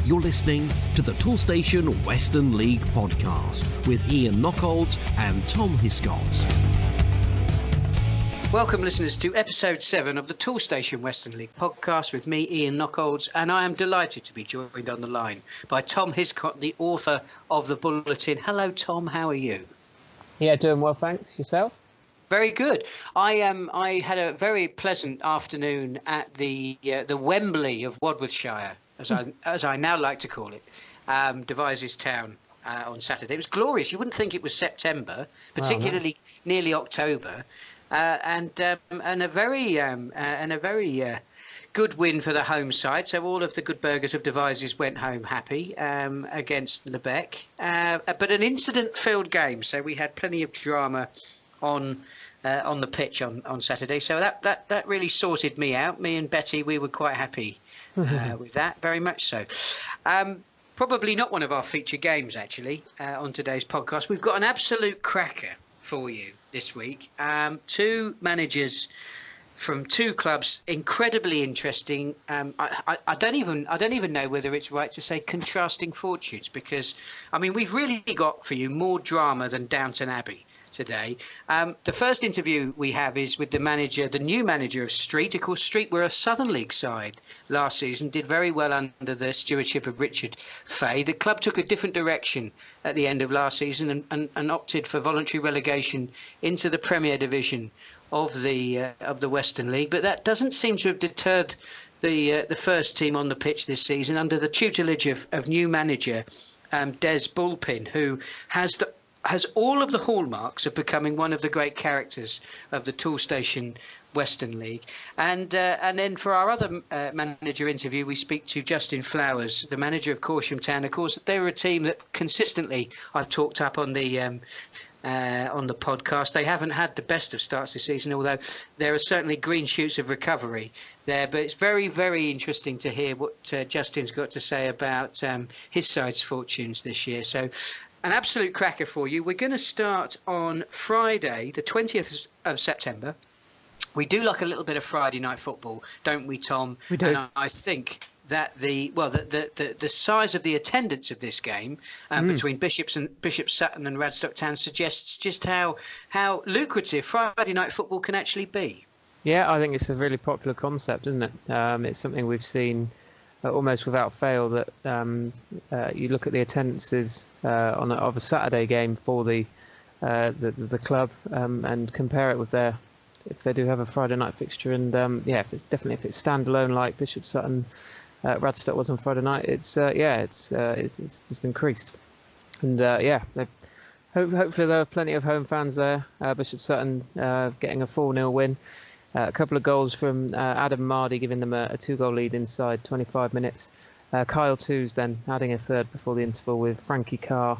You're listening to the Toolstation Western League podcast with Ian Knockolds and Tom Hiscott. Welcome, listeners, to episode 7 of the Toolstation Western League podcast with me, Ian Knockolds, and I am delighted to be joined on the line by Tom Hiscott, the author of the Bulletin. Hello, Tom. How are you? Yeah, doing well, thanks. Yourself? Very good. I had a very pleasant afternoon at the Wembley of Wadworthshire, as I now like to call it, Devizes Town, on Saturday. It was glorious. You wouldn't think it was September, particularly nearly October, and a very good win for the home side. So all of the good burghers of Devizes went home happy against Lebec, but an incident-filled game. So we had plenty of drama on the pitch on Saturday. So that really sorted me out. Me and Betty, we were quite happy with that, very much so. Probably not one of our feature games, actually, on today's podcast. We've got an absolute cracker for you this week. Two managers from two clubs, incredibly interesting. I don't even know whether it's right to say contrasting fortunes, because I mean we've really got for you more drama than Downton Abbey today. The first interview we have is with the new manager of Street. Of course, Street were a Southern League side last season, did very well under the stewardship of Richard Fay. The club took a different direction at the end of last season and opted for voluntary relegation into the Premier Division of the Western League, but that doesn't seem to have deterred the first team on the pitch this season under the tutelage of new manager Des Bulpin, who has all of the hallmarks of becoming one of the great characters of the Toolstation Western League. And then for our other manager interview, we speak to Justin Flowers, the manager of Corsham Town. Of course, they were a team that consistently I've talked up on the podcast. They haven't had the best of starts this season, although there are certainly green shoots of recovery there. But it's very, very interesting to hear what Justin's got to say about his side's fortunes this year. So an absolute cracker for you. We're going to start on Friday, the 20th of September. We do like a little bit of Friday night football, don't we, Tom? We do. And I think that the size of the attendance of this game between Bishop Sutton and Radstock Town suggests just how lucrative Friday night football can actually be. Yeah, I think it's a really popular concept, isn't it? It's something we've seen almost without fail, that you look at the attendances of a Saturday game for the club and compare it with if they do have a Friday night fixture, and if it's standalone like Bishop Sutton, Radstock was on Friday night, it's increased, and hopefully there are plenty of home fans there. Bishop Sutton getting a 4-0 win. A couple of goals from Adam Mardy, giving them a 2-goal lead inside 25 minutes. Kyle Toos then adding a third before the interval, with Frankie Carr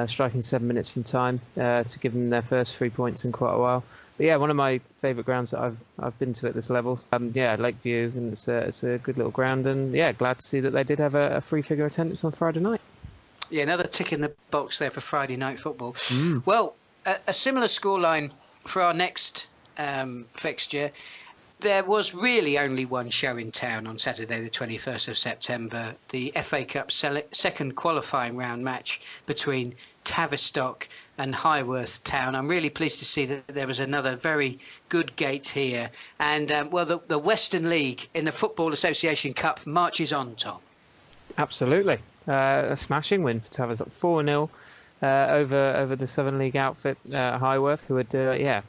striking 7 minutes from time to give them their first 3 points in quite a while. But yeah, one of my favourite grounds that I've been to at this level. Lakeview, and it's a good little ground, and yeah, glad to see that they did have a free figure attendance on Friday night. Yeah, another tick in the box there for Friday night football. Well, a similar scoreline for our next fixture. There was really only one show in town on Saturday the 21st of September, the FA Cup second qualifying round match between Tavistock and Highworth Town. I'm really pleased to see that there was another very good gate here, and the Western League in the Football Association Cup marches on, Tom. Absolutely. A smashing win for Tavistock, 4-0 over the Southern League outfit, Highworth, who had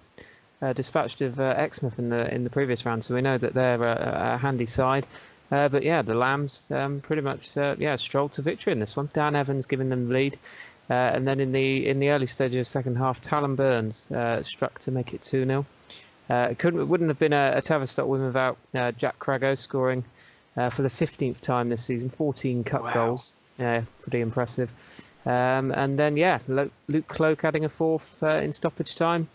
dispatched of Exmouth in the previous round, so we know that they're a handy side. But yeah, the Lambs pretty much strolled to victory in this one. Dan Evans giving them the lead, and then in the early stage of the second half, Talon Burns struck to make it 2-0. It wouldn't have been a Tavistock win without Jack Crago scoring for the 15th time this season, 14 cup goals. Pretty impressive. And then Luke Cloak adding a fourth in stoppage time.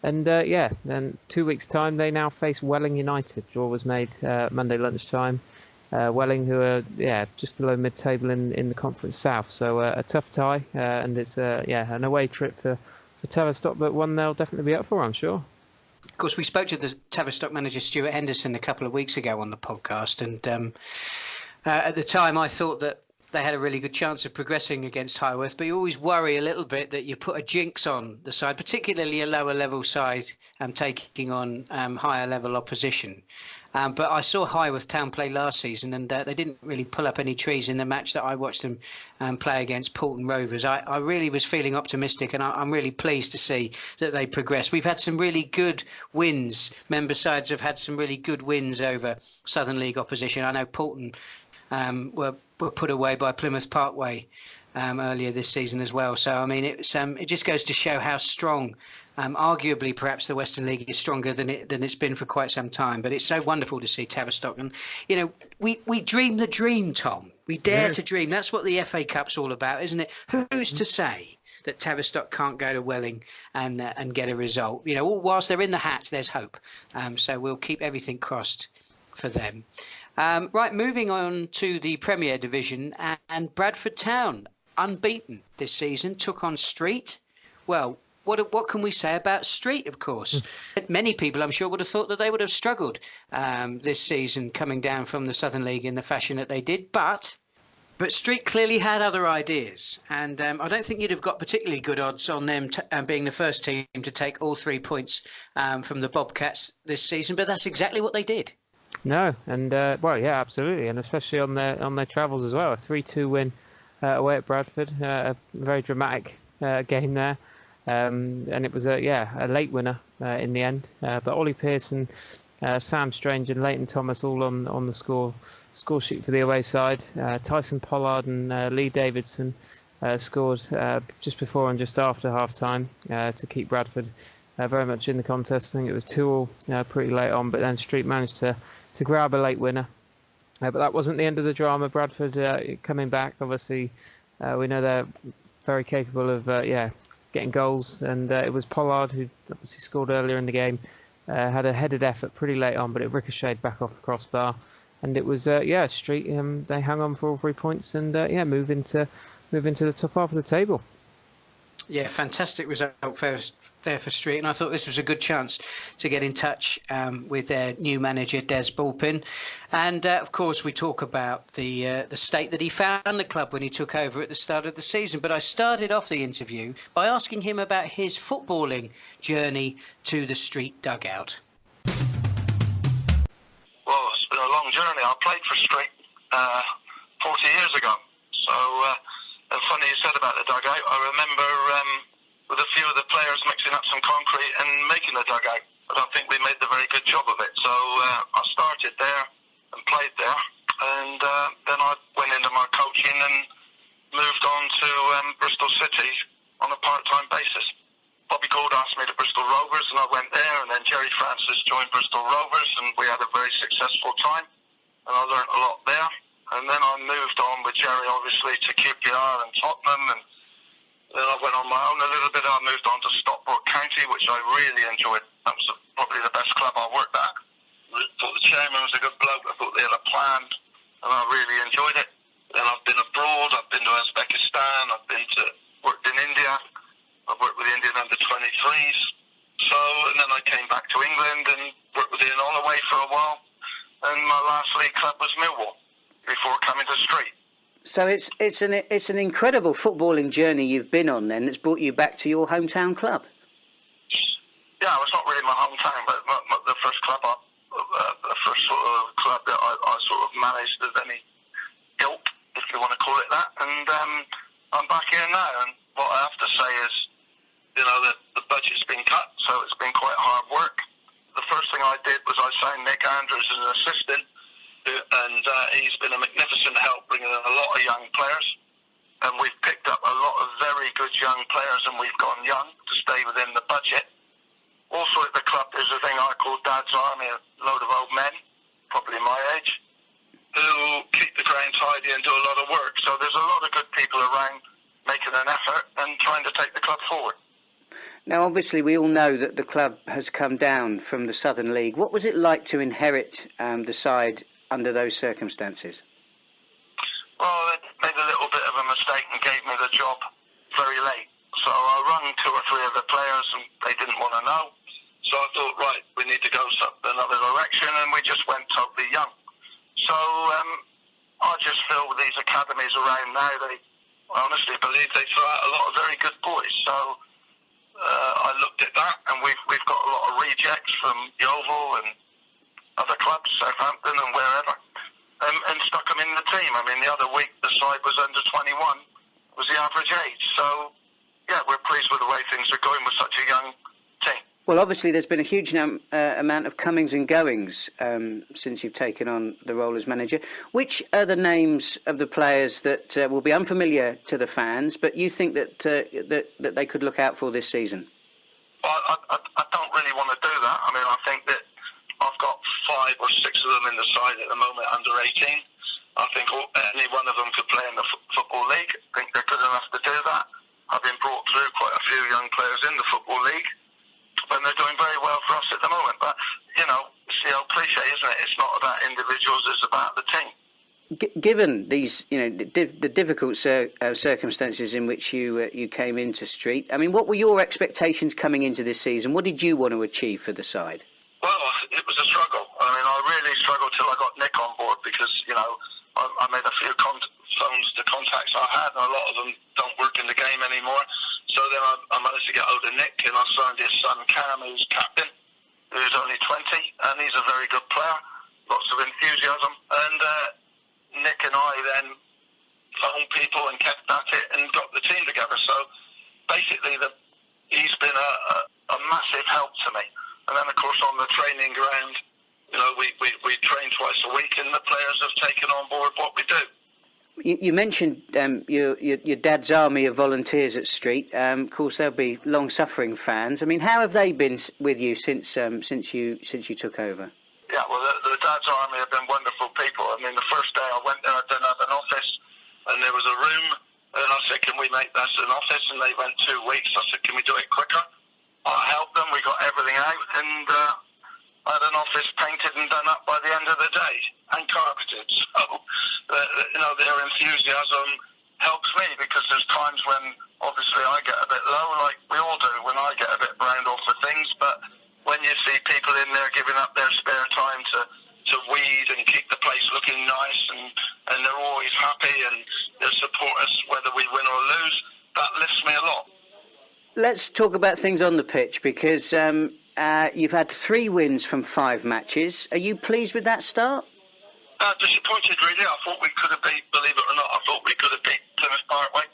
And then 2 weeks' time, they now face Welling United. Draw was made Monday lunchtime. Welling, who are just below mid-table in the Conference South, so a tough tie, and it's an away trip for Tavistock, but one they'll definitely be up for, I'm sure. Of course, we spoke to the Tavistock manager Stuart Henderson a couple of weeks ago on the podcast, and at the time I thought that they had a really good chance of progressing against Highworth, but you always worry a little bit that you put a jinx on the side, particularly a lower level side taking on higher level opposition. But I saw Highworth Town play last season, and they didn't really pull up any trees in the match that I watched them play against Poulton Rovers. I really was feeling optimistic, and I'm really pleased to see that they progressed. We've had some really good wins. Member sides have had some really good wins over Southern League opposition. I know Poulton were put away by Plymouth Parkway earlier this season as well. So I mean, it just goes to show how strong. Arguably, perhaps the Western League is stronger than it's been for quite some time. But it's so wonderful to see Tavistock, and we dream the dream, Tom. We dare to dream. That's what the FA Cup's all about, isn't it? Who's to say that Tavistock can't go to Welling and get a result? Whilst they're in the hat, there's hope. So we'll keep everything crossed for them. Right, moving on to the Premier Division, and Bradford Town, unbeaten this season, took on Street. Well, what can we say about Street, of course? Many people, I'm sure, would have thought that they would have struggled this season coming down from the Southern League in the fashion that they did, but Street clearly had other ideas, and I don't think you'd have got particularly good odds on them being the first team to take all 3 points from the Bobcats this season, but that's exactly what they did. No, and absolutely, and especially on their travels as well. A 3-2 win away at Bradford, a very dramatic game there, and it was a late winner in the end. But Ollie Pearson, Sam Strange, and Leighton Thomas all on the score sheet for the away side. Tyson Pollard and Lee Davidson scored just before and just after half time to keep Bradford very much in the contest. I think it was 2-2 pretty late on, but then Street managed to grab a late winner. But that wasn't the end of the drama. Bradford coming back, obviously, we know they're very capable of getting goals, and it was Pollard who obviously scored earlier in the game. Had a headed effort pretty late on, but it ricocheted back off the crossbar, and it was Street. They hung on for all 3 points and move into the top half of the table. Yeah, fantastic result there for Street, and I thought this was a good chance to get in touch with their new manager, Des Bulpin. And of course, we talk about the state that he found the club when he took over at the start of the season. But I started off the interview by asking him about his footballing journey to the Street dugout. Well, it's been a long journey. I played for Street 40 years ago, so. And funny you said about the dugout. I remember with a few of the players mixing up some concrete and making the dugout. I don't think we made the very good job of it. So I started there and played there. And then I went into my coaching and moved on to Bristol City on a part-time basis. Bobby Gould asked me to Bristol Rovers, and I went there. And then Jerry Francis joined Bristol Rovers, and we had a very successful time. And I learnt a lot there. And then I moved on with Jerry, obviously, to QPR and Tottenham, and then I went on my own a little bit. I moved on to Stockport County, which I really enjoyed. That was probably the best club I worked at. I thought the chairman was a good bloke. I thought they had a plan, and I really enjoyed it. Then I've been abroad. I've been to Uzbekistan. I've worked in India. I've worked with the Indian under-23s. So, and then I came back to England and worked with Ian Holloway for a while. And my last league club was Millwall, before coming to Street. So it's an incredible footballing journey you've been on then that's brought you back to your hometown club. Yeah, it's not really my hometown, but the first club, the first sort of club that I sort of managed of any ilk, if you want to call it that. And I'm back here now, and what I have to say is, the budget's been cut, so it's been quite hard work. The first thing I did was I signed Nick Andrews as an assistant, and he's been a magnificent help bringing in a lot of young players, and we've picked up a lot of very good young players, and we've gone young to stay within the budget. Also at the club there's a thing I call Dad's Army, a load of old men, probably my age, who keep the ground tidy and do a lot of work. So there's a lot of good people around making an effort and trying to take the club forward. Now, obviously, we all know that the club has come down from the Southern League. What was it like to inherit the side under those circumstances? Well, they made a little bit of a mistake and gave me the job very late. So I rung 2 or 3 of the players and they didn't want to know. So I thought, right, we need to go another direction, and we just went totally young. So I just feel with these academies around now, I honestly believe they throw out a lot of very good boys. So I looked at that, and we've got a lot of rejects from Yeovil and other clubs, Southampton and wherever, and stuck them in the team. I mean, the other week the side was under 21, was the average age. So, yeah, we're pleased with the way things are going with such a young team. Well, obviously, there's been a huge amount of comings and goings since you've taken on the role as manager. Which are the names of the players that will be unfamiliar to the fans, but you think that that they could look out for this season? Well, I don't really want to do that. I mean, I think that I've got 5 or 6 of them in the side at the moment under 18. I think any one of them could play in the Football League. I think they're good enough to do that. I've been brought through quite a few young players in the Football League, and they're doing very well for us at the moment. But, it's the old cliche, isn't it? It's not about individuals, it's about the team. Given these, the difficult circumstances in which you came into Street, I mean, what were your expectations coming into this season? What did you want to achieve for the side? Well, it was a struggle. I mean, I really struggled till I got Nick on board because, I made a few phones to contacts I had, and a lot of them don't work in the game anymore. So then I managed to get hold of Nick, and I signed his son Cam, who's captain, who's only 20, and he's a very good player, lots of enthusiasm. And Nick and I then phoned people and kept at it and got the team together. So basically, he's been a massive help to me. And then, of course, on the training ground, we train twice a week, and the players have taken on board what we do. You mentioned your dad's army of volunteers at Street. Of course, they'll be long-suffering fans. I mean, how have they been with you since you took over? Yeah, well, the dad's army have been wonderful people. I mean, the first day I went there, I didn't have an office, and there was a room, and I said, "Can we make this an office?" And they went 2 weeks. I said, "Can we do it quicker?" I helped them. We got everything out, and I had an office painted and done up by the end of the day and carpeted. So, their enthusiasm helps me because there's times when obviously I get a bit low, like we all do, when I get a bit browned off for things. But when you see people in there giving up their spare time to weed and keep the place looking nice, and they're always happy and they support us whether we win or lose, that lifts me a lot. Let's talk about things on the pitch because you've had 3 wins from 5 matches. Are you pleased with that start? Disappointed, really. I thought we could have beat, believe it or not, I thought we could have beat Plymouth Parkway.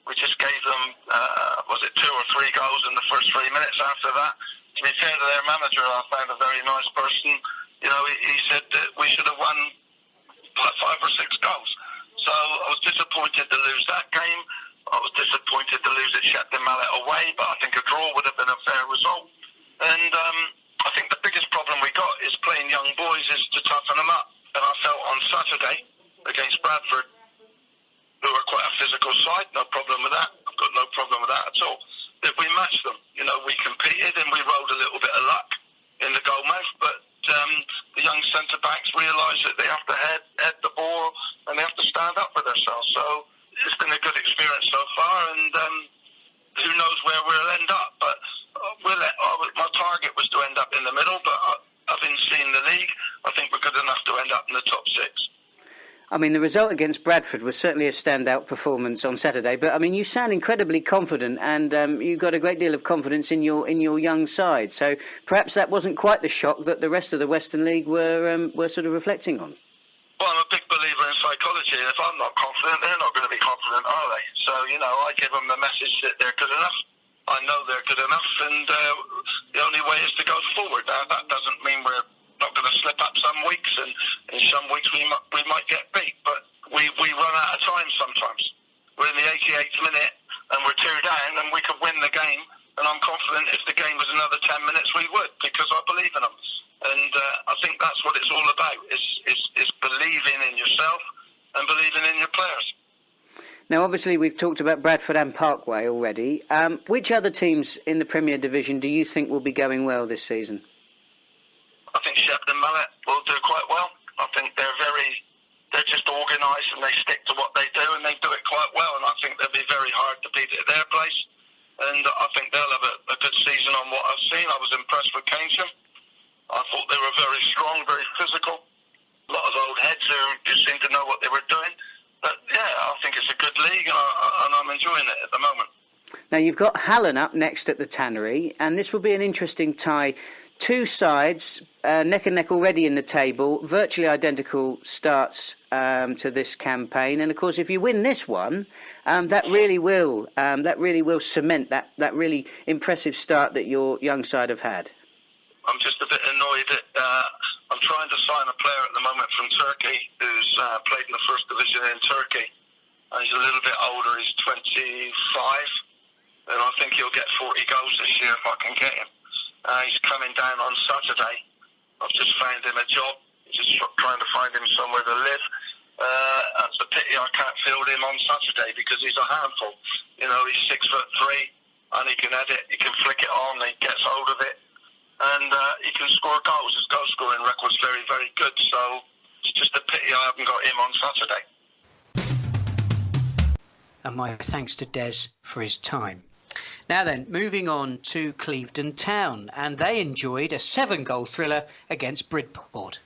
We just gave them, 2 or 3 goals in the first 3 minutes after that. To be fair to their manager, I found a very nice person. He said that we should have won by 5 or 6 goals. So I was disappointed to lose that game. I was disappointed to lose at Shepton Mallet away, but I think a draw would have been a fair result. And I think the biggest problem we got is playing young boys is to toughen them up. And I felt on Saturday against Bradford, who are quite a physical side, no problem with that. I've got no problem with that at all. That we matched them. We competed and we rode a little bit of luck in the goal mouth, but the young centre-backs realise that they have to head the ball and they have to stand up for themselves. So it's been a good experience so far, and who knows where we'll end up. But my target was to end up in the middle, but having seen the league, I think we're good enough to end up in the top 6. I mean, the result against Bradford was certainly a standout performance on Saturday, but I mean, you sound incredibly confident, and you've got a great deal of confidence in your young side. So perhaps that wasn't quite the shock that the rest of the Western League were sort of reflecting on. Well, I'm a big believer in psychology, and if I'm not confident, they're not going to be confident, are they? So, I give them the message that they're good enough. I know they're good enough, and the only way is to go forward. Now, that doesn't mean we're not going to slip up some weeks, and in some weeks we might get beat, but we run out of time sometimes. We're in the 88th minute, and we're 2 down, and we could win the game, and I'm confident if the game was another 10 minutes, we would, because I believe in them. And I think that's what it's all about, is believing in yourself and believing in your players. Now, obviously, we've talked about Bradford and Parkway already. Which other teams in the Premier Division do you think will be going well this season? I think Shepton Mallet will do quite well. I think they're just organised and they stick to what they do and they do it quite well. And I think they'll be very hard to beat at their place. And I think they'll have a good season on what I've seen. I was impressed with Keynsham. I thought they were very strong, very physical. A lot of old heads who just seemed to know what they were doing. enjoying it at the moment. Now, you've got Hallen up next at the Tannery, and this will be an interesting tie. Two sides, neck and neck already in the table, virtually identical starts to this campaign. And, of course, if you win this one, that really will cement that really impressive start that your young side have had. I'm just a bit annoyed that I'm trying to sign a player at the moment from Turkey who's played in the first division in Turkey. He's a little bit older, he's 25. And I think he'll get 40 goals this year if I can get him. He's coming down on Saturday. I've just found him a job. Just trying to find him somewhere to live. That's a pity I can't field him on Saturday because he's a handful. You know, he's 6'3", and he can edit, he can flick it on, he gets hold of it, and he can score goals. His goal scoring record's very, very good. So it's just a pity I haven't got him on Saturday. And my thanks to Des for his time. Now then, moving on to Clevedon Town, and they enjoyed a 7-goal thriller against Bridport.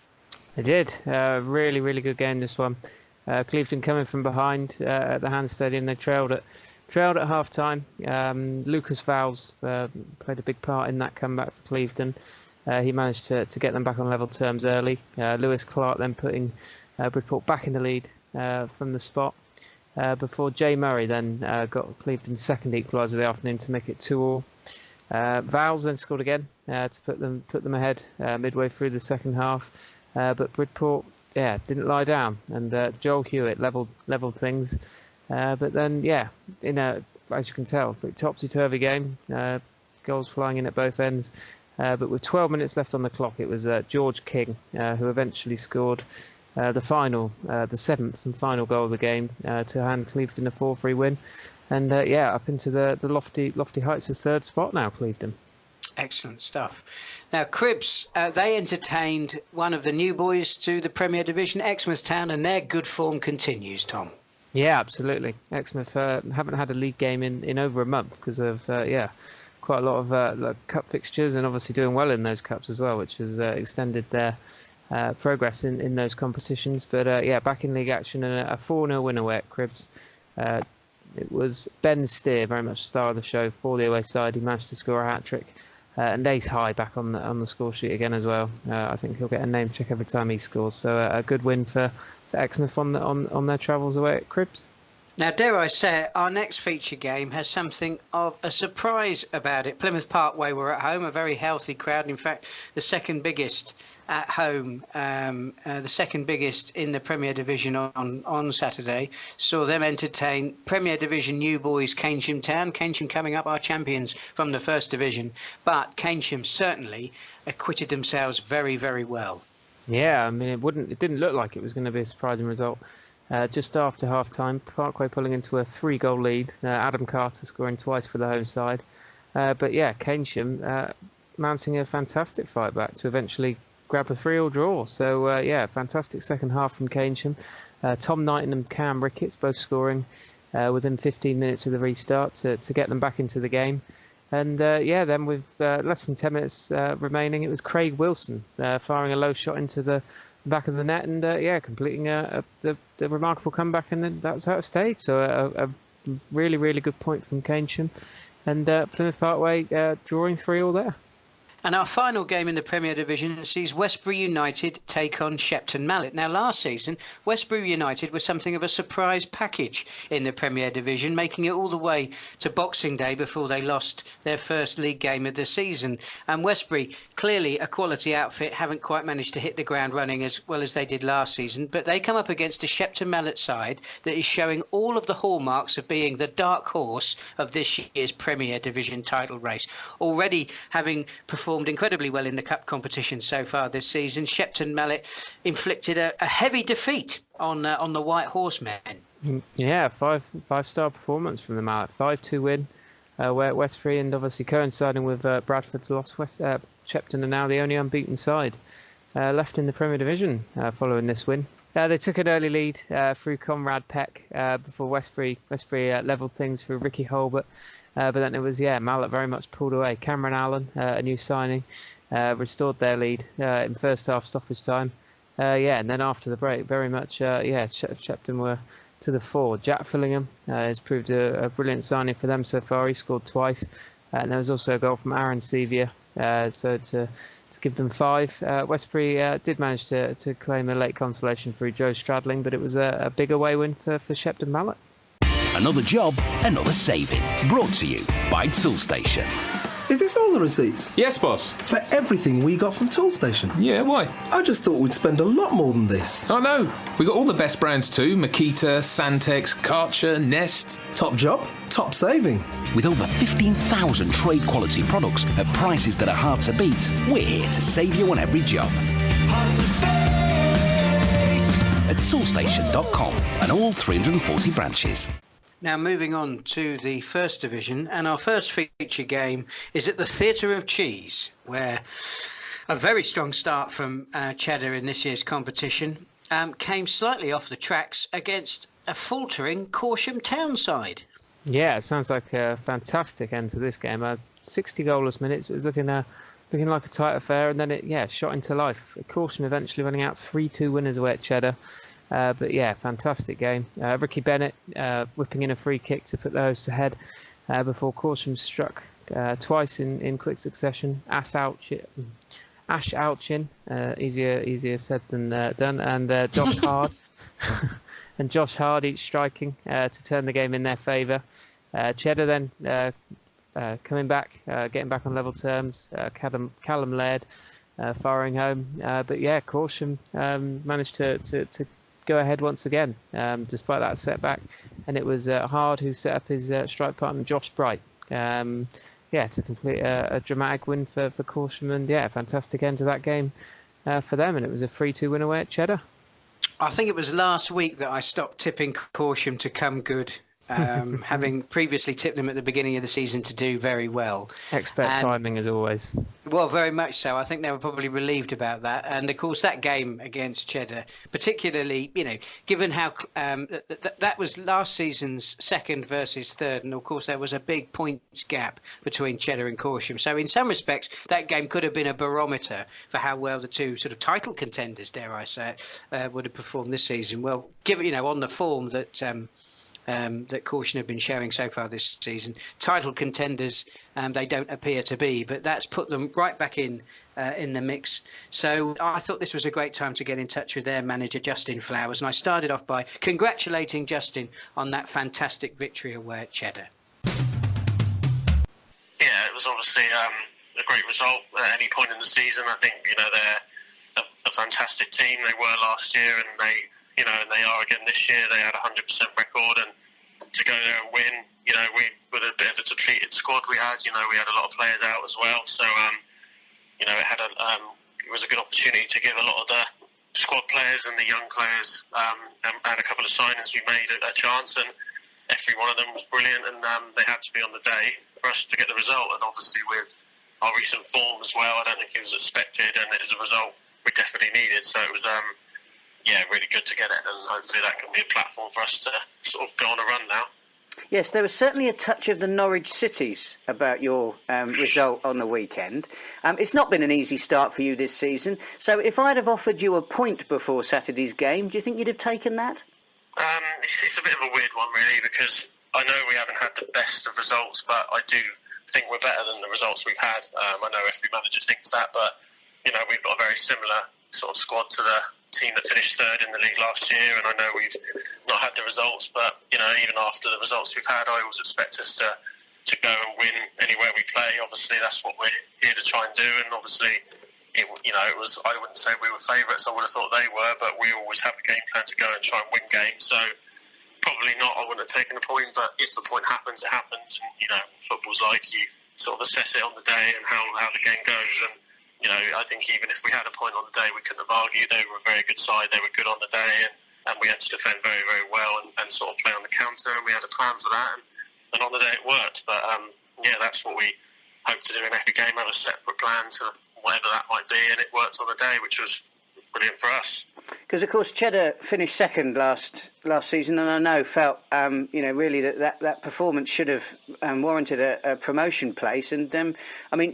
They did. Really, really good game, this one. Clevedon coming from behind at the Hand Stadium. They trailed at half-time. Lucas Vowles played a big part in that comeback for Clevedon. He managed to get them back on level terms early. Lewis Clark then putting Bridport back in the lead from the spot. Before Jay Murray then got Clevedon's second equaliser of the afternoon to make it 2-2. Vowles then scored again to put them ahead midway through the second half. But Bridport, didn't lie down, and Joel Hewitt levelled things. But then, as you can tell, topsy-turvy game. Goals flying in at both ends. But with 12 minutes left on the clock, it was George King who eventually scored the seventh and final goal of the game to hand Clevedon a 4-3 win, and up into the lofty heights of third spot now, Clevedon. Excellent stuff. Now, Cribs, they entertained one of the new boys to the Premier Division, Exmouth Town, and their good form continues, Tom. Yeah, absolutely. Exmouth haven't had a league game in over a month because of quite a lot of cup fixtures, and obviously doing well in those cups as well, which has extended their progress in those competitions. But back in league action, and a 4-0 win away at Cribs. It was Ben Steer, very much star of the show for the away side. He managed to score a hat-trick, and Ace High back on the score sheet again as well. I think he'll get a name check every time he scores, so a good win for Exmouth on their travels away at Cribs. Now, dare I say it, our next feature game has something of a surprise about it. Plymouth Parkway were at home, a very healthy crowd. In fact, the second biggest at home, the second biggest in the Premier Division on Saturday. Saw them entertain Premier Division new boys Keynsham Town. Keynsham coming up, our champions from the First Division. But Keynsham certainly acquitted themselves very, very well. Yeah, I mean, it didn't look like it was going to be a surprising result. Just after half-time, Parkway pulling into a 3-goal lead. Adam Carter scoring twice for the home side. But Keynsham mounting a fantastic fight back to eventually grab a 3-3 draw. So, fantastic second half from Keynsham. Tom Knighton and Cam Ricketts both scoring within 15 minutes of the restart to get them back into the game. And then with less than 10 minutes remaining, it was Craig Wilson firing a low shot into the back of the net and completing the remarkable comeback, and then that's how it stayed. So a really, really good point from Keynsham, and Plymouth Parkway drawing 3-3 there. And our final game in the Premier Division sees Westbury United take on Shepton Mallet. Now, last season, Westbury United was something of a surprise package in the Premier Division, making it all the way to Boxing Day before they lost their first league game of the season. And Westbury, clearly a quality outfit, haven't quite managed to hit the ground running as well as they did last season. But they come up against a Shepton Mallet side that is showing all of the hallmarks of being the dark horse of this year's Premier Division title race. Already having performed incredibly well in the cup competition so far this season, Shepton Mallet inflicted a heavy defeat on the White Horsemen. Yeah, five-star performance from the Mallet, 5-2 win where Westbury, and obviously coinciding with Bradford's loss. Shepton are now the only unbeaten side left in the Premier Division following this win. They took an early lead through Conrad Peck before Westbury levelled things through Ricky Holbert. But then it was, Mallet very much pulled away. Cameron Allen, a new signing, restored their lead in first half stoppage time. And then after the break, very much, Shepton were to the fore. Jack Fillingham has proved a brilliant signing for them so far. He scored twice, and there was also a goal from Aaron Sevilla. So to give them 5. Westbury did manage to claim a late consolation through Joe Stradling, but it was a big away win for Shepton Mallet. Another job, another saving. Brought to you by Toolstation. Is this all the receipts? Yes, boss. For everything we got from Toolstation? Yeah, why? I just thought we'd spend a lot more than this. Oh, no. We got all the best brands too. Makita, Santex, Karcher, Nest. Top job, top saving. With over 15,000 trade quality products at prices that are hard to beat, we're here to save you on every job. At toolstation.com and all 340 branches. Now moving on to the First Division, and our first feature game is at the Theatre of Cheese, where a very strong start from Cheddar in this year's competition came slightly off the tracks against a faltering Corsham Town side. Yeah, it sounds like a fantastic end to this game. 60 goalless minutes. It was looking like a tight affair, and then it shot into life. Corsham eventually running out 3-2 winners away at Cheddar. But yeah, fantastic game. Ricky Bennett whipping in a free kick to put the hosts ahead before Corsham struck twice in quick succession. Ash Outchin, easier said than done, and Josh Hard and Josh Hard each striking to turn the game in their favour. Cheddar then coming back, getting back on level terms. Callum Laird firing home, but yeah, Corsham managed to go ahead once again, despite that setback, and it was Hard who set up his strike partner Josh Bright, to complete a dramatic win for Corsham, and yeah, fantastic end to that game for them, and it was a 3-2 win away at Cheddar. I think it was last week that I stopped tipping Corsham to come good, having previously tipped them at the beginning of the season to do very well. Expert timing as always. Well, very much so. I think they were probably relieved about that. And of course, that game against Cheddar, particularly, given how that was last season's second versus third, and of course there was a big points gap between Cheddar and Corsham. So in some respects, that game could have been a barometer for how well the two sort of title contenders, dare I say, would have performed this season. Well, given on the form that Corsham have been showing so far this season, title contenders they don't appear to be, but that's put them right back in the mix. So I thought this was a great time to get in touch with their manager Justin Flowers, and I started off by congratulating Justin on that fantastic victory away at Cheddar. Yeah, it was obviously a great result at any point in the season. I think they're a fantastic team. They were last year, and they are again this year. They had a 100% record, and to go there and win, we with a bit of a depleted squad we had a lot of players out as well. So it was a good opportunity to give a lot of the squad players and the young players and a couple of signings we made a chance, and every one of them was brilliant, and they had to be on the day for us to get the result. And obviously with our recent form as well, I don't think it was expected, and it is a result we definitely needed. So it was really good to get it, and hopefully that can be a platform for us to sort of go on a run now. Yes, there was certainly a touch of the Norwich Cities about your result on the weekend. It's not been an easy start for you this season, so if I'd have offered you a point before Saturday's game, do you think you'd have taken that? It's a bit of a weird one, really, because I know we haven't had the best of results, but I do think we're better than the results we've had. I know every manager thinks that, but we've got a very similar sort of squad to the team that finished third in the league last year, and I know we've not had the results, but even after the results we've had, I always expect us to go and win anywhere we play. Obviously that's what we're here to try and do, and obviously it was, I wouldn't say we were favourites, I would have thought they were, but we always have a game plan to go and try and win games. So probably not, I wouldn't have taken a point, but if the point happens, it happens, and football's like, you sort of assess it on the day and how the game goes. And I think even if we had a point on the day, we couldn't have argued. They were a very good side. They were good on the day, and we had to defend very, very well and sort of play on the counter. And we had a plan for that, and on the day it worked. But that's what we hope to do in every game. Have a separate plan to whatever that might be, and it worked on the day, which was brilliant for us. Because of course Cheddar finished second last season, and I know felt really that performance should have warranted a promotion place. And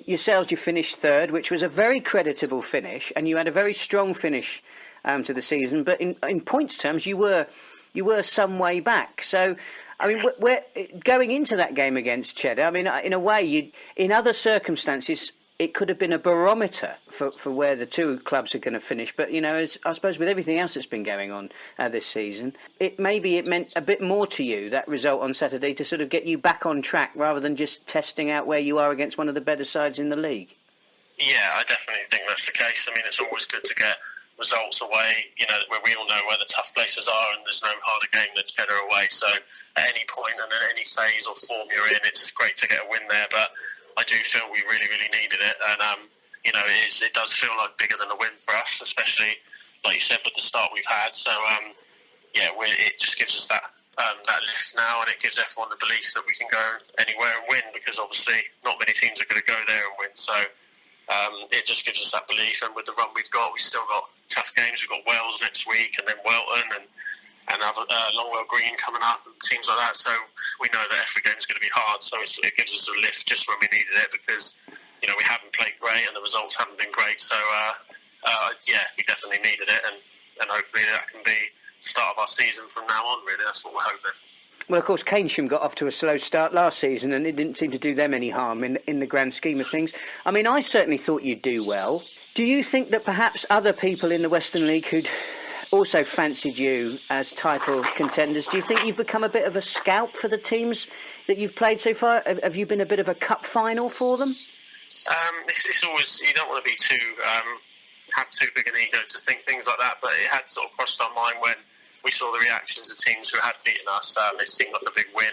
yourselves, you finished third, which was a very creditable finish, and you had a very strong finish to the season. But in points terms, you were you were some way back. So, I mean, we're going into that game against Cheddar. I mean, in a way, in other circumstances, it could have been a barometer for where the two clubs are going to finish. But, I suppose with everything else that's been going on this season, it meant a bit more to you, that result on Saturday, to sort of get you back on track rather than just testing out where you are against one of the better sides in the league. Yeah, I definitely think that's the case. I mean, it's always good to get results away, where we all know where the tough places are, and there's no harder game than Cheddar away. So at any point and at any phase or form you're in, it's great to get a win there. But I do feel we really, really needed it, and it does feel like bigger than a win for us, especially like you said with the start we've had. So it just gives us that lift now, and it gives everyone the belief that we can go anywhere and win, because obviously not many teams are going to go there and win. So it just gives us that belief, and with the run we've still got tough games. We've got Wales next week, and then Welton, and Longwell Green coming up, and teams like that. So we know that every game is going to be hard. So it gives us a lift just when we needed it, because we haven't played great and the results haven't been great. So we definitely needed it, and hopefully that can be the start of our season from now on. Really, that's what we're hoping. Well, of course, Keynsham got off to a slow start last season, and it didn't seem to do them any harm in the grand scheme of things. I mean, I certainly thought you'd do well. Do you think that perhaps other people in the Western League who'd also fancied you as title contenders, do you think you've become a bit of a scalp for the teams that you've played so far? Have you been a bit of a cup final for them? It's always, you don't want to be have too big an ego to think things like that, but it had sort of crossed our mind when we saw the reactions of teams who had beaten us. It seemed like a big win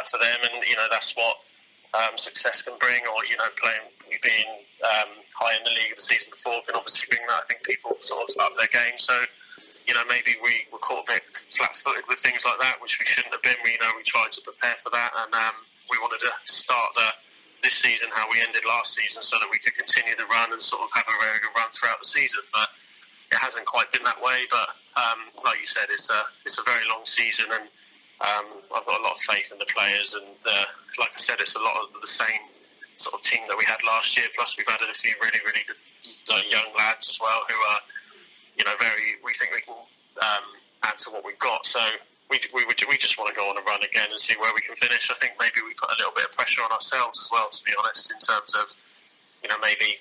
for them, and that's what success can bring, or being high in the league the season before can obviously bring that. I think people sort of up their game, so maybe we were caught a bit flat-footed with things like that, which we shouldn't have been. We tried to prepare for that, and we wanted to start this season how we ended last season, so that we could continue the run and sort of have a very good run throughout the season. But it hasn't quite been that way. But like you said, it's a very long season, and I've got a lot of faith in the players. And like I said, it's a lot of the same sort of team that we had last year. Plus, we've added a few really, really good young lads as well, who are we think we can add to what we've got. So we just want to go on a run again and see where we can finish. I think maybe we put a little bit of pressure on ourselves as well, to be honest, in terms of maybe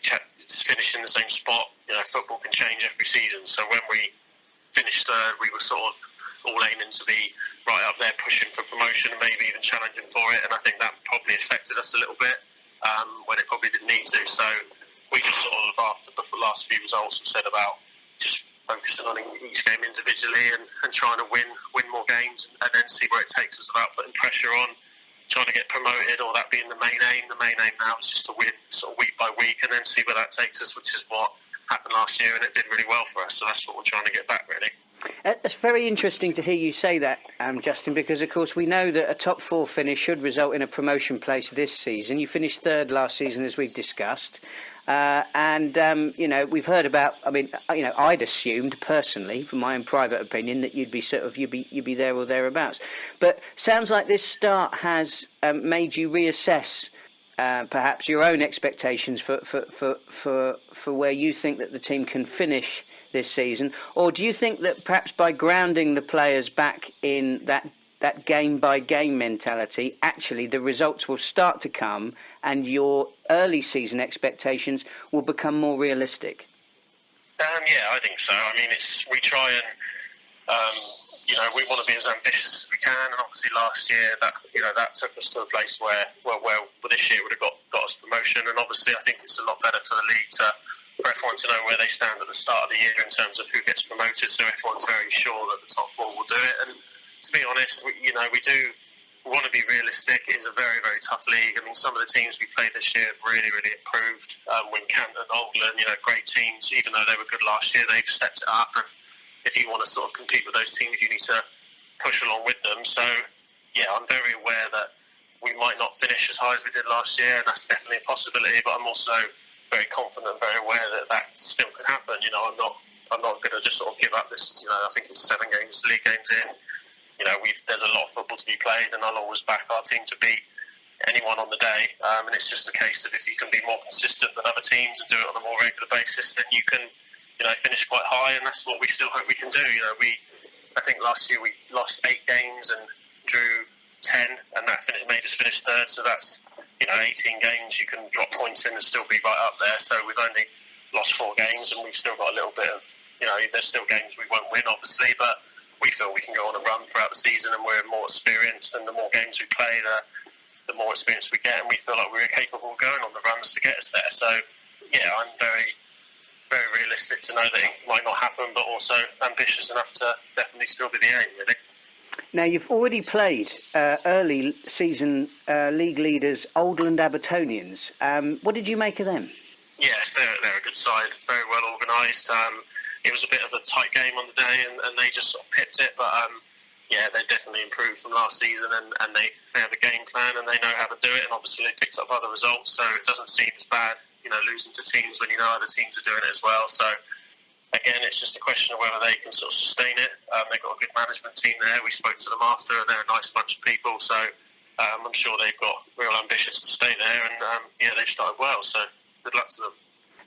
finish in the same spot. Football can change every season. So when we finished third, we were sort of all aiming to be right up there, pushing for promotion and maybe even challenging for it. And I think that probably affected us a little bit when it probably didn't need to. So we just sort of, after the last few results, have said about just focusing on each game individually and trying to win more games, and then see where it takes us without putting pressure on trying to get promoted, or that being the main aim. The main aim now is just to win sort of week by week, and then see where that takes us, which is what happened last year, and it did really well for us. So that's what we're trying to get back, really. It's very interesting to hear you say that, Justin, because of course we know that a top four finish should result in a promotion place this season. You finished third last season, as we've discussed. We've heard about. I mean, I'd assumed personally, from my own private opinion, that you'd be there or thereabouts. But sounds like this start has made you reassess perhaps your own expectations for where you think that the team can finish this season, or do you think that perhaps by grounding the players back in that game-by-game mentality, actually the results will start to come and your early season expectations will become more realistic? Yeah, I think so. I mean, we try and, we want to be as ambitious as we can, and obviously last year that took us to a place where this year would have got us promotion, and obviously I think it's a lot better for the league for everyone to know where they stand at the start of the year in terms of who gets promoted, so everyone's very sure that the top four will do it. And to be honest, we want to be realistic. It is a very, very tough league. I mean, some of the teams we played this year have really, really improved. Wincanton, Oldland, great teams. Even though they were good last year, they've stepped it up. And if you want to sort of compete with those teams, you need to push along with them. So, yeah, I'm very aware that we might not finish as high as we did last year, and that's definitely a possibility. But I'm also very confident and very aware that still can happen. I'm not going to just sort of give up this. I think it's 7 league games in. There's a lot of football to be played, and I'll always back our team to beat anyone on the day. And it's just a case of if you can be more consistent than other teams and do it on a more regular basis, then you can, finish quite high, and that's what we still hope we can do. I think last year we lost 8 games and drew 10, and that made us finish third. So that's 18 games you can drop points in and still be right up there. So we've only lost 4 games, and we've still got a little bit of there's still games we won't win, obviously, but we feel we can go on a run throughout the season, and we're more experienced, and the more games we play, the more experience we get, and we feel like we're capable of going on the runs to get us there. So yeah, I'm very, very realistic to know that it might not happen, but also ambitious enough to definitely still be the aim, really. Now, you've already played early season league leaders, Oldland Abertonians. What did you make of them? Yes, they're a good side, very well organised. It was a bit of a tight game on the day, and they just sort of pipped it, but yeah, they definitely improved from last season, and they have a game plan, and they know how to do it, and obviously they picked up other results, so it doesn't seem as bad, losing to teams when other teams are doing it as well. So again, it's just a question of whether they can sort of sustain it. They've got a good management team there. We spoke to them after, and they're a nice bunch of people, so I'm sure they've got real ambitions to stay there, and yeah, they've started well, so good luck to them.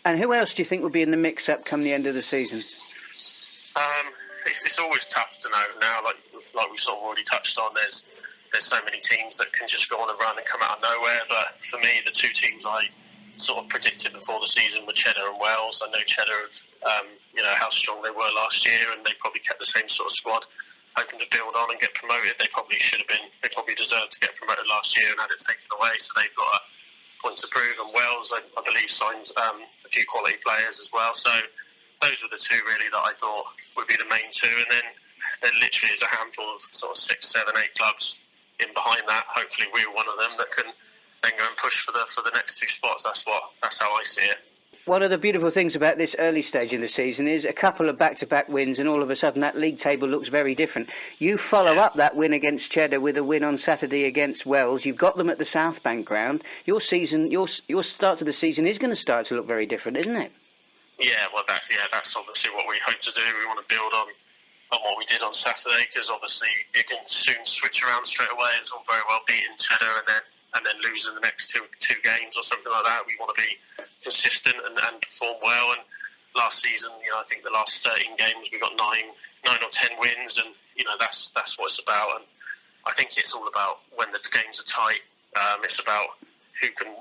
And who else do you think will be in the mix-up come the end of the season? It's always tough to know now, like we sort of already touched on. There's so many teams that can just go on a run and come out of nowhere, but for me, the 2 teams I sort of predicted before the season were Cheddar and Wells. I know Cheddar, how strong they were last year, and they probably kept the same sort of squad, hoping to build on and get promoted. They probably deserved to get promoted last year and had it taken away, so they've got a point to prove. And Wells, I believe, signed a few quality players as well. So those were the 2 really that I thought would be the main 2, and then there literally is a handful of sort of 6, 7, 8 clubs in behind that. Hopefully we're one of them that can then go and push for the next 2 spots. That's how I see it. One of the beautiful things about this early stage in the season is a couple of back-to-back wins, and all of a sudden that league table looks very different. You follow up that win against Cheddar with a win on Saturday against Wells. You've got them at the South Bank ground. Your start to the season is going to start to look very different, isn't it? Yeah, well, that's obviously what we hope to do. We want to build on what we did on Saturday, because obviously it can soon switch around straight away. It's all very well beating Cheddar and then losing the next two games or something like that. We want to be consistent and perform well. And last season, I think the last 13 games we got 9 or 10 wins, and that's what it's about. And I think it's all about when the games are tight. It's about who can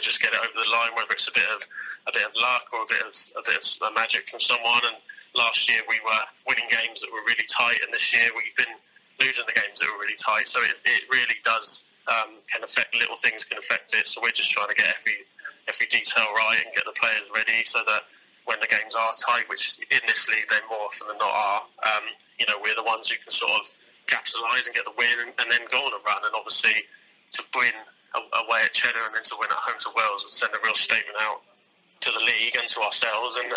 just get it over the line, whether it's a bit of luck or a bit of magic from someone. And last year we were winning games that were really tight, and this year we've been losing the games that were really tight. So it really does can affect, little things can affect it. So we're just trying to get every detail right and get the players ready, so that when the games are tight, which in this league they more often than not are, we're the ones who can sort of capitalise and get the win and then go on a run. And obviously to win away at Cheddar and then to win at home to Wells would send a real statement out to the league and to ourselves, and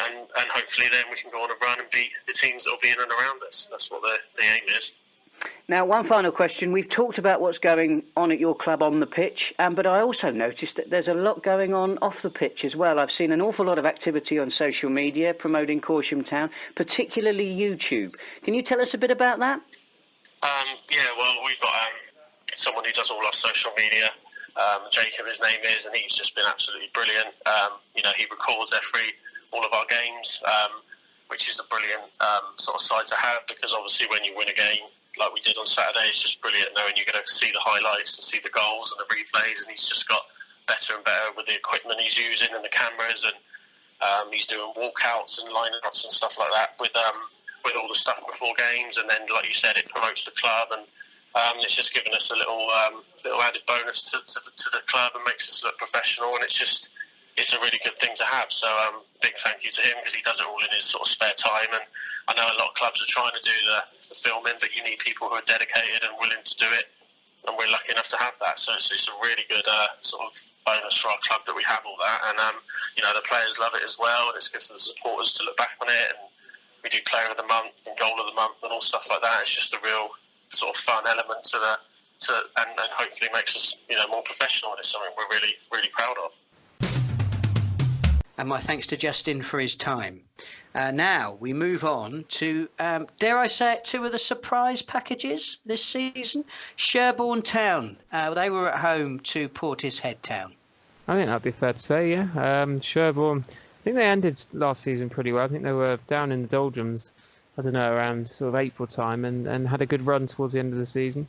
hopefully then we can go on a run and beat the teams that will be in and around us. That's what the aim is. Now, one final question. We've talked about what's going on at your club on the pitch, but I also noticed that there's a lot going on off the pitch as well. I've seen an awful lot of activity on social media promoting Corsham Town, particularly YouTube. Can you tell us a bit about that? Well, we've got someone who does all our social media. Jacob, his name is, and he's just been absolutely brilliant. He records all of our games, which is a brilliant sort of side to have, because obviously when you win a game like we did on Saturday, it's just brilliant knowing you're going to see the highlights and see the goals and the replays, and he's just got better and better with the equipment he's using and the cameras, and he's doing walkouts and line-ups and stuff like that with all the stuff before games. And then, like you said, it promotes the club, and it's just given us a little added bonus to the club and makes us look professional, and it's a really good thing to have. So big thank you to him, because he does it all in his sort of spare time. And I know a lot of clubs are trying to do the filming, but you need people who are dedicated and willing to do it, and we're lucky enough to have that. So it's a really good sort of bonus for our club that we have all that. And the players love it as well, and it's good for the supporters to look back on it. And we do player of the month and goal of the month and all stuff like that. It's just a real sort of fun element and hopefully makes us more professional, and it's something we're really, really proud of. And my thanks to Justin for his time. Now we move on to, dare I say it, 2 of the surprise packages this season. Sherborne Town, they were at home to Portishead Town. I think that'd be fair to say, yeah. Sherborne, I think they ended last season pretty well. I think they were down in the doldrums I don't know, around sort of April time, and had a good run towards the end of the season.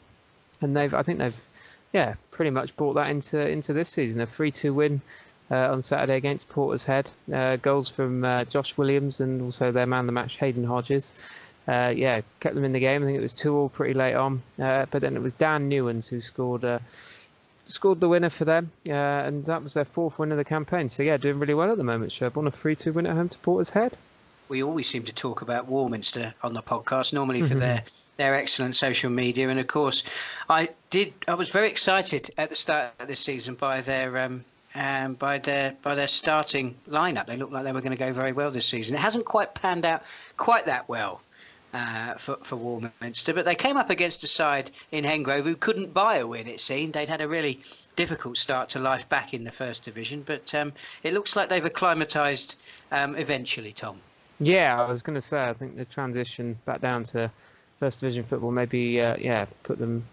And I think they've pretty much brought that into this season. A 3-2 win on Saturday against Portishead. Goals from Josh Williams and also their man of the match, Hayden Hodges. Kept them in the game. I think it was 2-2 pretty late on. But then it was Dan Newens who scored the winner for them. And that was their 4th win of the campaign. So, doing really well at the moment, Sherborne. A 3-2 win at home to Portishead. We always seem to talk about Warminster on the podcast, normally for their excellent social media. And, of course, I was very excited at the start of this season by their starting lineup. They looked like they were going to go very well this season. It hasn't quite panned out quite that well for Warminster, but they came up against a side in Hengrove who couldn't buy a win, it seemed. They'd had a really difficult start to life back in the First Division, but it looks like they've acclimatised eventually, Tom. Yeah, I was going to say, I think the transition back down to First Division football maybe took them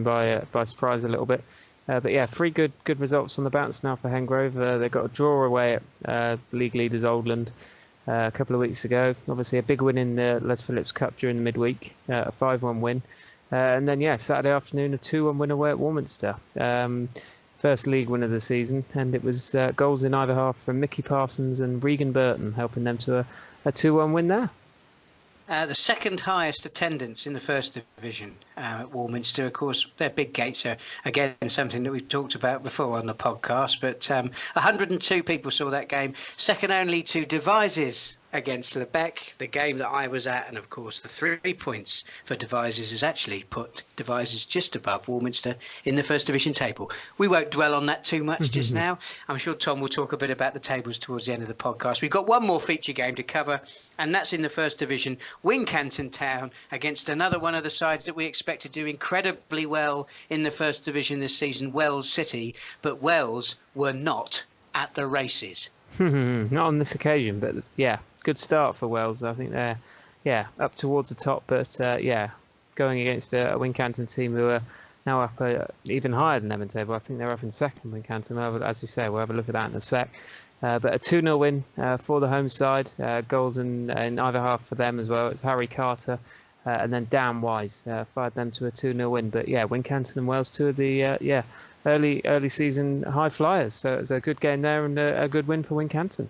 by surprise a little bit. But 3 good results on the bounce now for Hengrove. They got a draw away at league leaders Oldland a couple of weeks ago. Obviously a big win in the Les Phillips Cup during the midweek, a 5-1 win. And then Saturday afternoon a 2-1 win away at Warminster. First league win of the season, and it was goals in either half from Mickey Parsons and Regan Burton, helping them to a 2-1 win there. The second highest attendance in the First Division at Warminster. Of course, their big gates are, again, something that we've talked about before on the podcast. But 102 people saw that game, second only to Devizes against Lebec, the game that I was at. And, of course, the 3 points for Devizes has actually put Devizes just above Warminster in the First Division table. We won't dwell on that too much just now. I'm sure Tom will talk a bit about the tables towards the end of the podcast. We've got one more feature game to cover, and that's in the First Division. Wincanton Town against another one of the sides that we expect to do incredibly well in the First Division this season, Wells City. But Wells were not at the races. Not on this occasion, but good start for Wells. I think they're up towards the top, but going against a Wincanton team who are now up even higher than them in table. I think they're up in second, Wincanton. As you say, we'll have a look at that in a sec. But a 2-0 win for the home side. Goals in either half for them as well. It's Harry Carter and then Dan Wise fired them to a 2-0 win. But Wincanton and Wells, 2 of the early season high flyers. So it was a good game there and a good win for Wincanton.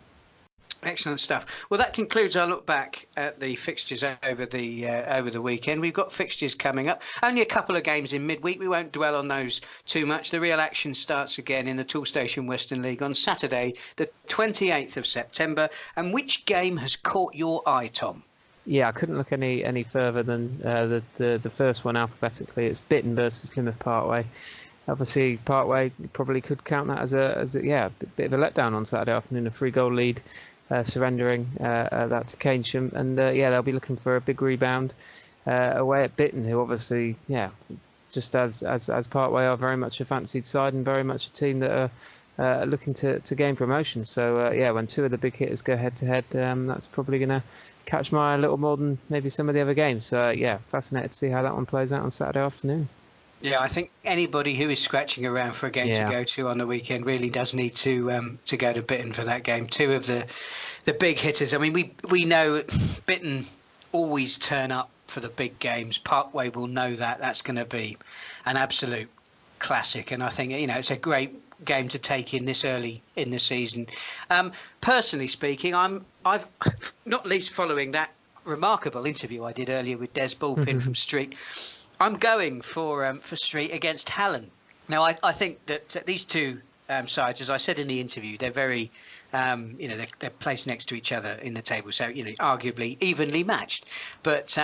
Excellent stuff. Well, that concludes our look back at the fixtures over the weekend. We've got fixtures coming up. Only a couple of games in midweek. We won't dwell on those too much. The real action starts again in the Toolstation Western League on Saturday, the 28th of September. And which game has caught your eye, Tom? Yeah, I couldn't look any further than the first one alphabetically. It's Bitton versus Plymouth Parkway. Obviously, Parkway probably could count that as a bit of a letdown on Saturday afternoon, a 3-goal lead. Surrendering that to Keynsham, and they'll be looking for a big rebound away at Bitton, who obviously just as Parkway are very much a fancied side and very much a team that are looking to gain promotion. So when 2 of the big hitters go head to head, that's probably going to catch my eye a little more than maybe some of the other games. So fascinated to see how that one plays out on Saturday afternoon. Yeah, I think anybody who is scratching around for a game to go to on the weekend really does need to go to Bitton for that game. 2 of the big hitters. I mean, we know Bitton always turn up for the big games. Parkway will know that. That's going to be an absolute classic. And I think, it's a great game to take in this early in the season. Personally speaking, I've not least following that remarkable interview I did earlier with Des Bulpin from Street. I'm going for Street against Hallen. Now, I think that these 2 sides, as I said in the interview, they're very, they're placed next to each other in the table, so arguably evenly matched. But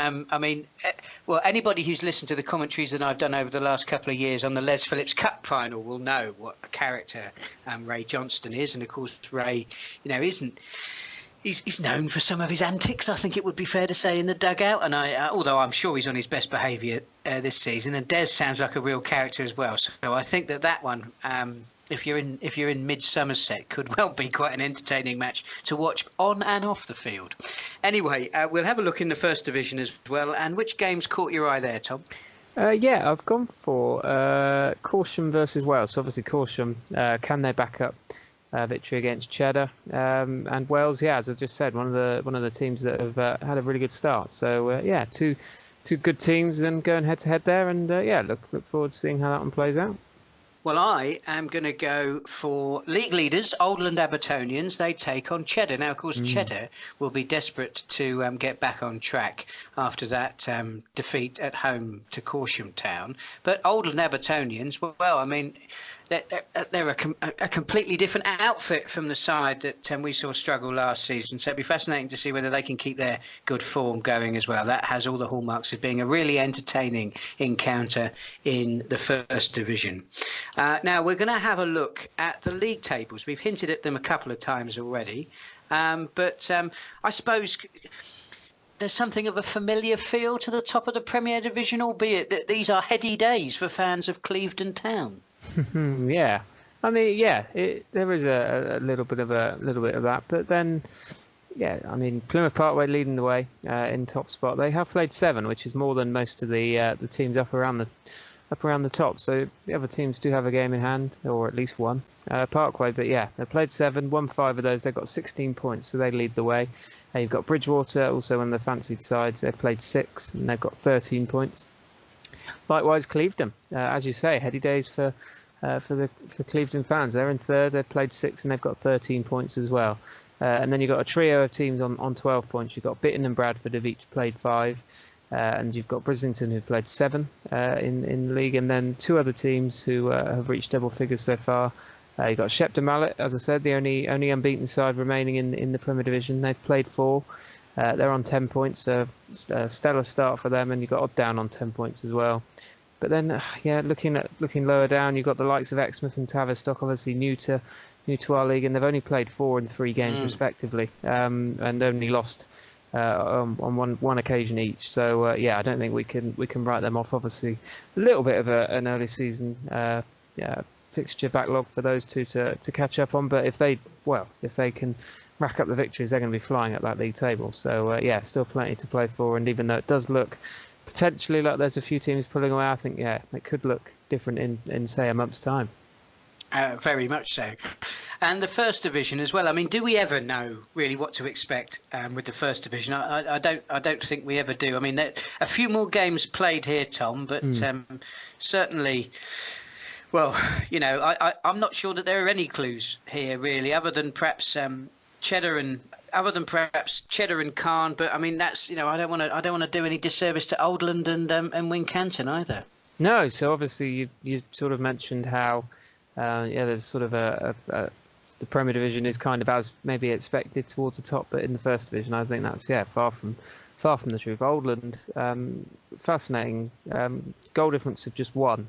anybody who's listened to the commentaries that I've done over the last couple of years on the Les Phillips Cup final will know what a character Ray Johnston is, and of course Ray, isn't. He's known for some of his antics, I think it would be fair to say, in the dugout. And although I'm sure he's on his best behaviour this season, and Des sounds like a real character as well. So I think that one, if you're in mid-Somerset, could well be quite an entertaining match to watch on and off the field. Anyway, we'll have a look in the First Division as well. And which games caught your eye there, Tom? I've gone for Corsham versus Wales. So obviously Corsham, can they back up victory against Cheddar, and Wales. Yeah, as I just said, one of the teams that have had a really good start. So yeah, two good teams then going head to head there, and yeah, look forward to seeing how that one plays out. Well, I am going to go for league leaders, Oldland Abertonians. They take on Cheddar. Now, of course, Cheddar will be desperate to get back on track after that defeat at home to Corsham Town. But Oldland Abertonians, well, I mean, they're a completely different outfit from the side that we saw struggle last season. So it'll be fascinating to see whether they can keep their good form going as well. That has all the hallmarks of being a really entertaining encounter in the First Division. Now, we're going to have a look at the league tables. We've hinted at them a couple of times already. But I suppose there's something of a familiar feel to the top of the Premier Division, albeit that these are heady days for fans of Clevedon Town. Yeah, I mean, yeah, there is a little bit of that, but then, yeah, I mean, Plymouth Parkway leading the way in top spot. They have played 7, which is more than most of the teams up around the top. So the other teams do have a game in hand, or at least one. Parkway, but yeah, they played 7, won 5 of those. They've got 16 points, so they lead the way. You've got Bridgewater, also one of the fancied sides. They've played 6, and they've got 13 points. Likewise, Clevedon, as you say, heady days for Clevedon fans. They're in 3rd. They've played 6 and they've got 13 points as well. And then you've got a trio of teams on 12 points. You've got Bitton and Bradford have each played 5, and you've got Brislington who've played 7 in the league, and then 2 other teams who have reached double figures so far. You've got Shepton Mallet, as I said, the only unbeaten side remaining in the Premier Division. They've played 4. They're on 10 points, a stellar start for them, and you've got Odd Down on 10 points as well. But then, yeah, looking lower down, you've got the likes of Exmouth and Tavistock, obviously new to our league, and they've only played 4 and 3 games respectively, and only lost on one occasion each. So yeah, I don't think we can write them off. Obviously, a little bit of an early season fixture backlog for those two to catch up on, but if they can rack up the victories, they're going to be flying up that league table. So yeah, still plenty to play for, and even though it does look potentially like there's a few teams pulling away, I think it could look different in say a month's time. Very much so. And the First Division as well. I mean, do we ever know really what to expect with the First Division? I don't think we ever do. I mean, a few more games played here, Tom, but certainly, well, you know, I'm not sure that there are any clues here really, other than perhaps Cheddar and Carn. But I mean, that's, you know, I don't want to do any disservice to Oldland and Wincanton either. No. So obviously you sort of mentioned how there's sort of the Premier Division is kind of as maybe expected towards the top, but in the First Division, I think that's far from the truth. Oldland, fascinating, goal difference of just 1.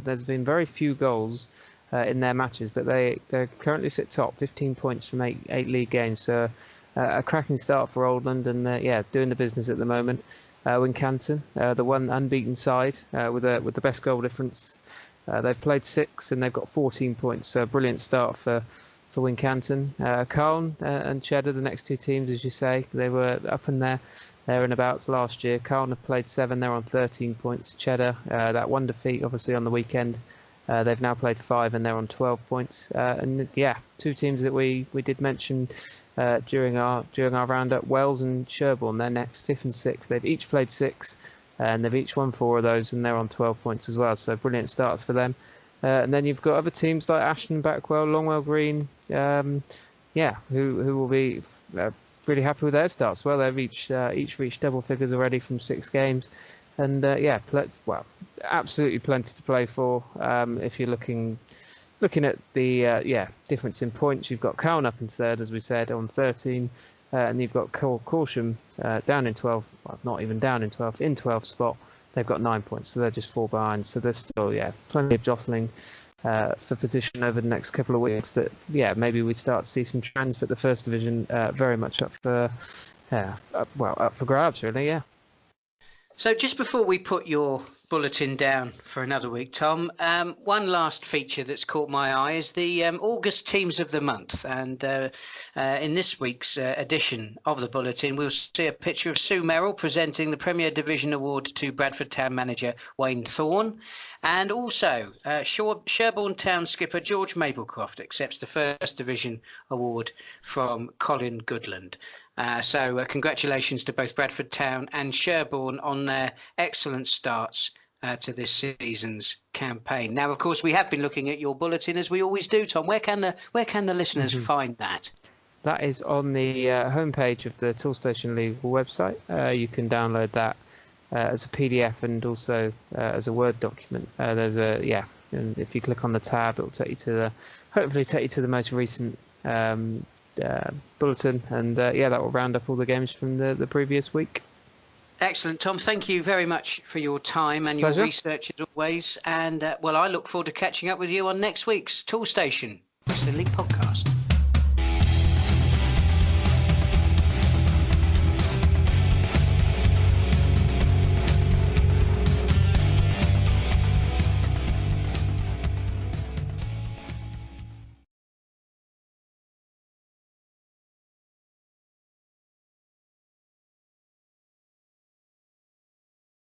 There's been very few goals in their matches, but they currently sit top, 15 points from 8 league games. So a cracking start for Oldland, and doing the business at the moment. Wincanton, the one unbeaten side with the best goal difference. They've played 6 and they've got 14 points. So a brilliant start for Wincanton. Carn and Cheddar, the next 2 teams, as you say, they were up in there and abouts last year. Carn have played 7, they're on 13 points. Cheddar, that one defeat obviously on the weekend, they've now played 5 and they're on 12 points. And yeah, 2 teams that we did mention during our roundup, Wells and Sherborne, they're next, 5th and 6th. They've each played 6 and they've each won 4 of those, and they're on 12 points as well. So brilliant starts for them. And then you've got other teams like Ashton, Backwell, Longwell Green, who will be really happy with their starts. Well, they've each reached double figures already from 6 games, and absolutely plenty to play for. If you're looking at the difference in points, you've got Cowan up in 3rd, as we said, on 13, and you've got Corsham down in 12, well, not even down in 12th, in 12th spot. They've got 9 points, so they're just 4 behind. So there's still, plenty of jostling for position over the next couple of weeks. That, maybe we start to see some trends, but the First Division very much up for grabs, really, So just before we put your bulletin down for another week, Tom, one last feature that's caught my eye is the August Teams of the Month. And in this week's edition of the bulletin, we'll see a picture of Sue Merrill presenting the Premier Division Award to Bradford Town manager Wayne Thorne. And also, Sherborne Town skipper George Maplecroft accepts the First Division Award from Colin Goodland. So congratulations to both Bradford Town and Sherborne on their excellent starts to this season's campaign. Now, of course, we have been looking at your bulletin as we always do, Tom. Where can the listeners find that? That is on the homepage of the Toolstation League website. You can download that as a PDF and also as a Word document. And if you click on the tab, it'll hopefully take you to the most recent bulletin, and that will round up all the games from the previous week. Excellent, Tom. Thank you very much for your time and Pleasure. Your research as always. And I look forward to catching up with you on next week's Toolstation Western League podcast.